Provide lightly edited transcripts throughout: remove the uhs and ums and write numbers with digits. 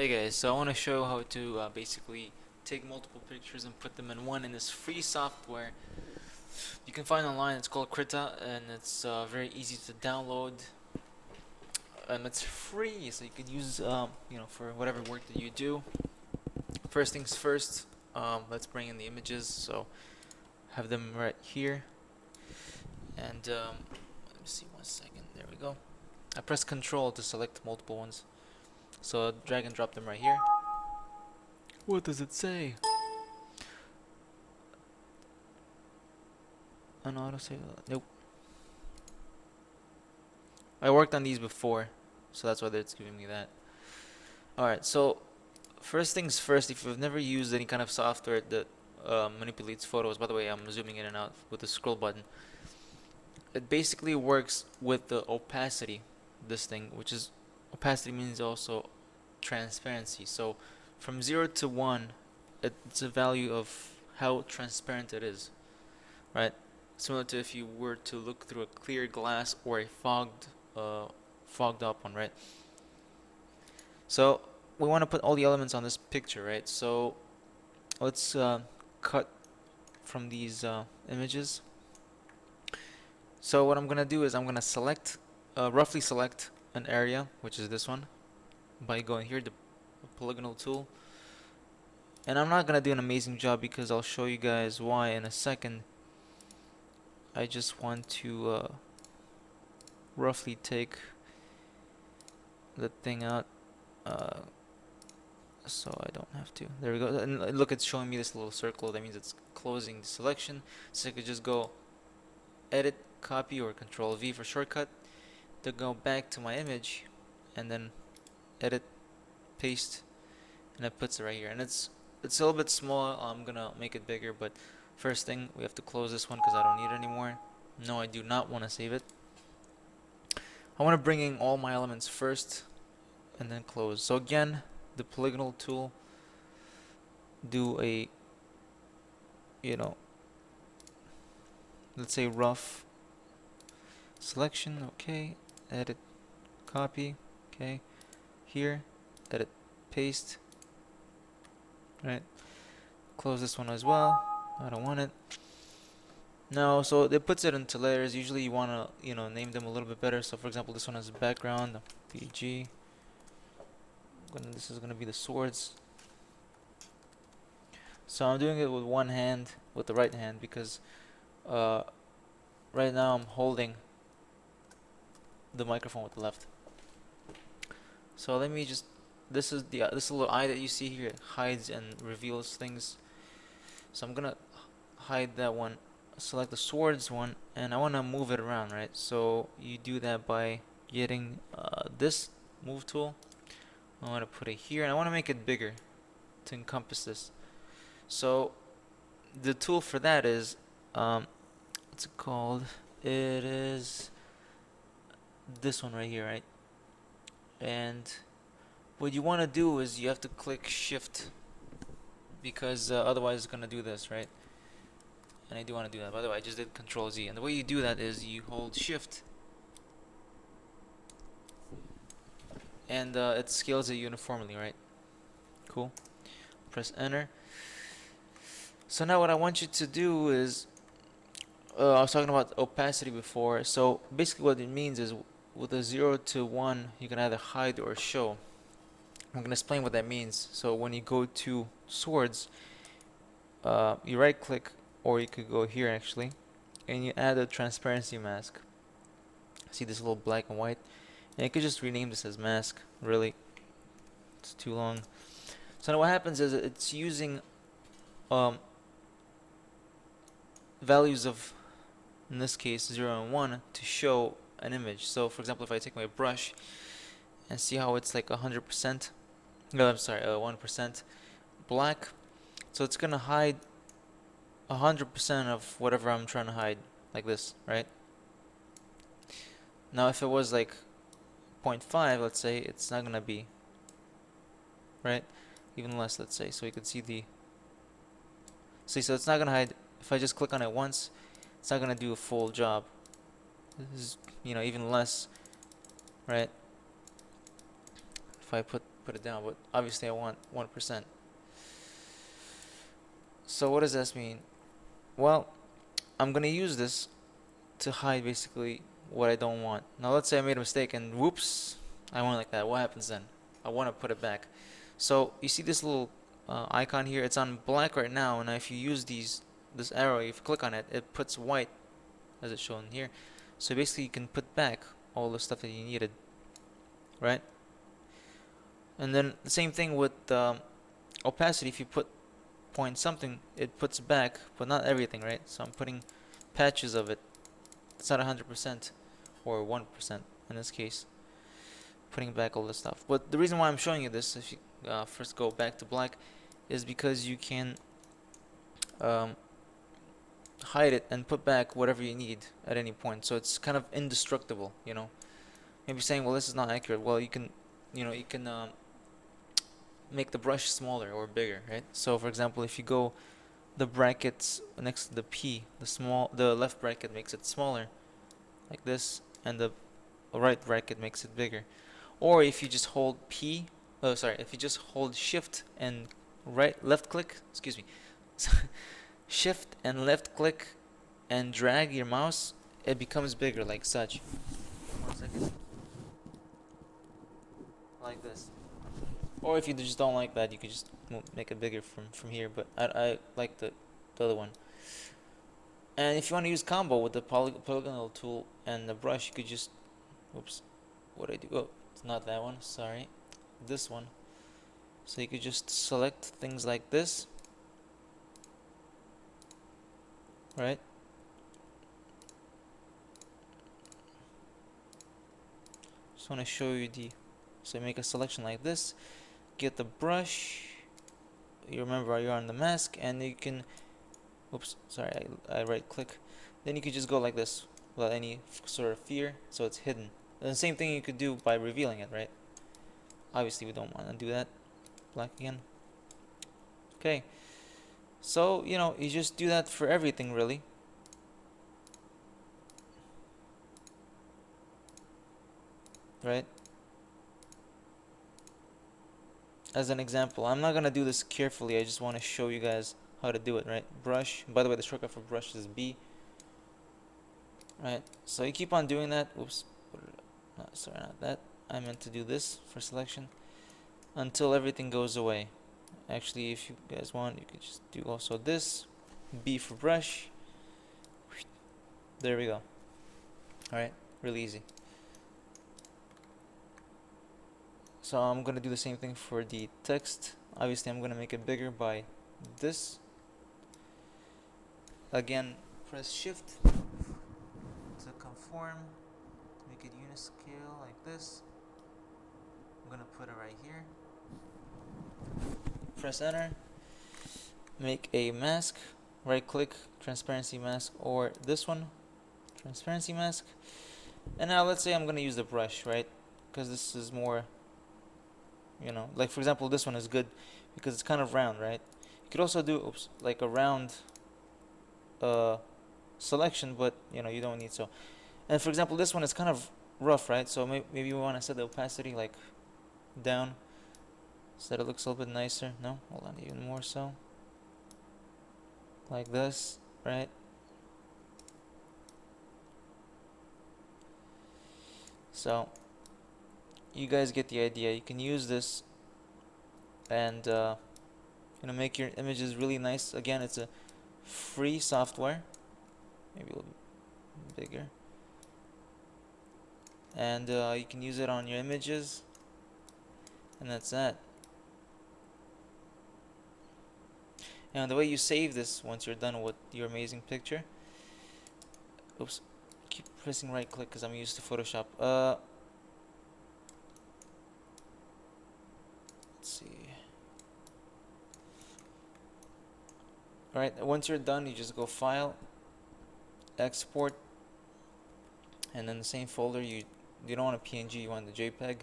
Hey guys, so I want to show how to basically take multiple pictures and put them in one in this free software you can find online. It's called Krita, and it's very easy to download. It's free, so you could use for whatever work that you do. First things first, let's bring in the images. So have them right here, and let me see 1 second. There we go. I press Control to select multiple ones. So drag and drop them right here. What does it say? An autosave? Nope. I worked on these before, so that's why it's giving me that. Alright, so first things first, if you've never used any kind of software that manipulates photos, by the way, I'm zooming in and out with the scroll button. It basically works with the opacity, this thing, which is opacity means also transparency. So from 0 to 1, it's a value of how transparent it is, right? Similar to if you were to look through a clear glass or a fogged up one, right? So we want to put all the elements on this picture, right? So let's cut from these images. So what I'm gonna do is I'm gonna select, roughly select an area, which is this one, by going here, the polygonal tool. And I'm not gonna do an amazing job because I'll show you guys why in a second. I just want to roughly take the thing out so I don't have to. There we go. And look, it's showing me this little circle. That means it's closing the selection. So I could just go edit, copy, or Control V for shortcut to go back to my image, and then edit, paste, and it puts it right here. And it's a little bit small. I'm gonna make it bigger, but first thing, we have to close this one because I don't need it anymore. No, I do not want to save it. I want to bring in all my elements first and then close. So again, the polygonal tool, do a, let's say rough selection, okay, edit, copy, okay, here, edit, paste, right, close this one as well, I don't want it. Now, so it puts it into layers. Usually you want to, name them a little bit better. So for example, this one has a background, PG. This is going to be the swords. So I'm doing it with one hand, with the right hand, because right now I'm holding the microphone with the left. So let me just, this is the this little eye that you see here. It hides and reveals things. So I'm gonna hide that one. Select the swords one, and I want to move it around, right? So you do that by getting this move tool. I want to put it here, and I want to make it bigger to encompass this. So the tool for that is what's it called? It is this one right here, right? And what you want to do is you have to click shift, because otherwise it's gonna do this, right? And I do want to do that. By the way, I just did Control Z. And the way you do that is you hold Shift, and it scales it uniformly, right? Cool. Press Enter. So now what I want you to do is, I was talking about opacity before. So basically what it means is with a 0 to 1, you can either hide or show. I'm going to explain what that means. So when you go to swords, you right click, or you could go here actually, and you add a transparency mask. See this little black and white, and you could just rename this as mask. Really, it's too long. So now what happens is it's using values of, in this case, 0 and 1 to show an image. So for example, if I take my brush and see how it's like 100%, no, I'm sorry, 1% black, so it's gonna hide 100% of whatever I'm trying to hide, like this, right? Now if it was like 0.5, let's say, it's not gonna be, right? Even less, let's say. So you can see the, see, so it's not gonna hide. If I just click on it once, it's not gonna do a full job. This is, even less, right? if I put it down, but obviously I want 1%. So what does this mean? Well, I'm gonna use this to hide basically what I don't want. Now let's say I made a mistake and whoops, I want it like that. What happens then? I want to put it back. So you see this little icon here? It's on black right now, and if you use this arrow, if you click on it, it puts white as it's shown here. So basically you can put back all the stuff that you needed, right? And then the same thing with opacity. If you put point something, it puts back, but not everything, right? So I'm putting patches of it. It's not 100% or 1% in this case, putting back all this stuff. But the reason why I'm showing you this, if you first go back to black, is because you can hide it and put back whatever you need at any point. So it's kind of indestructible, you know. Maybe saying, well, this is not accurate. Well, you can, make the brush smaller or bigger, right? So for example, if you go the brackets next to the P, the left bracket makes it smaller, like this, and the right bracket makes it bigger. Or if you just hold if you just hold Shift and left click, excuse me, Shift and left click and drag your mouse, it becomes bigger like such. 1 second. Like this. Or if you just don't like that, you could just make it bigger from here, but I like the other one. And if you want to use combo with the polygonal tool and the brush, you could just, oops, what I do? Oh, it's not that one, sorry, this one. So you could just select things like this, right? Just want to show you so make a selection like this, get the brush, you remember you're on the mask, and you can, oops, sorry, I right click, then you could just go like this without any sort of fear, so it's hidden. And the same thing you could do by revealing it, right? Obviously we don't want to do that. Black again. Okay, so you just do that for everything really. Right? As an example, I'm not gonna do this carefully, I just want to show you guys how to do it, right? Brush, by the way, the shortcut for brush is B. Right, so you keep on doing that. Oops, no, sorry, not that. I meant to do this for selection until everything goes away. Actually, if you guys want, you could just do also this. B for brush. There we go. Alright, really easy. So I'm gonna do the same thing for the text. Obviously I'm gonna make it bigger by this. Again, press Shift to conform, make it uniscale like this. I'm gonna put it right here. Press enter. Make a mask. Right click, transparency mask, or this one, transparency mask. And now let's say I'm gonna use the brush, right? Because this is more, like for example, this one is good because it's kind of round, right? You could also do, like a round selection, but you don't need so. And for example, this one is kind of rough, right? So maybe you want to set the opacity like down so that it looks a little bit nicer. No, hold on, even more so. Like this, right? So you guys get the idea. You can use this and make your images really nice. Again, it's a free software, maybe a little bit bigger, and you can use it on your images, and that's that. And the way you save this once you're done with your amazing picture, oops, keep pressing right click because I'm used to Photoshop. Let's see. Alright, once you're done, you just go File, Export, and then the same folder, you don't want a PNG, you want the JPEG,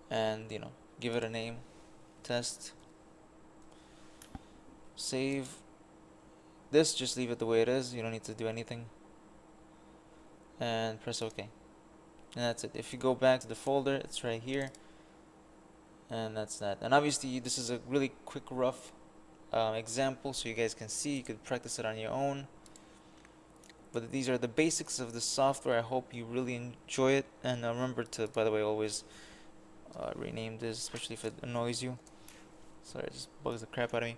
and give it a name, test, save. This, just leave it the way it is, you don't need to do anything, and press OK. And that's it. If you go back to the folder, it's right here. And that's that. And obviously this is a really quick rough example so you guys can see. You could practice it on your own, but these are the basics of the software. I hope you really enjoy it, and remember to, by the way, always rename this, especially if it annoys you. Sorry, it just bugs the crap out of me.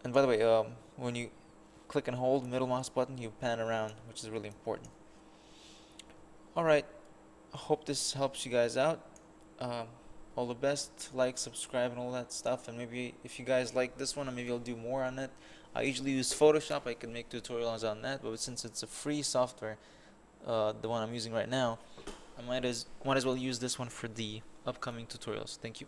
And by the way, when you click and hold middle mouse button, you pan around, which is really important. Alright, I hope this helps you guys out. All the best. Like, subscribe, and all that stuff. And maybe if you guys like this one, maybe I'll do more on it. I usually use Photoshop. I can make tutorials on that, but since it's a free software, the one I'm using right now, I might as well use this one for the upcoming tutorials. Thank you.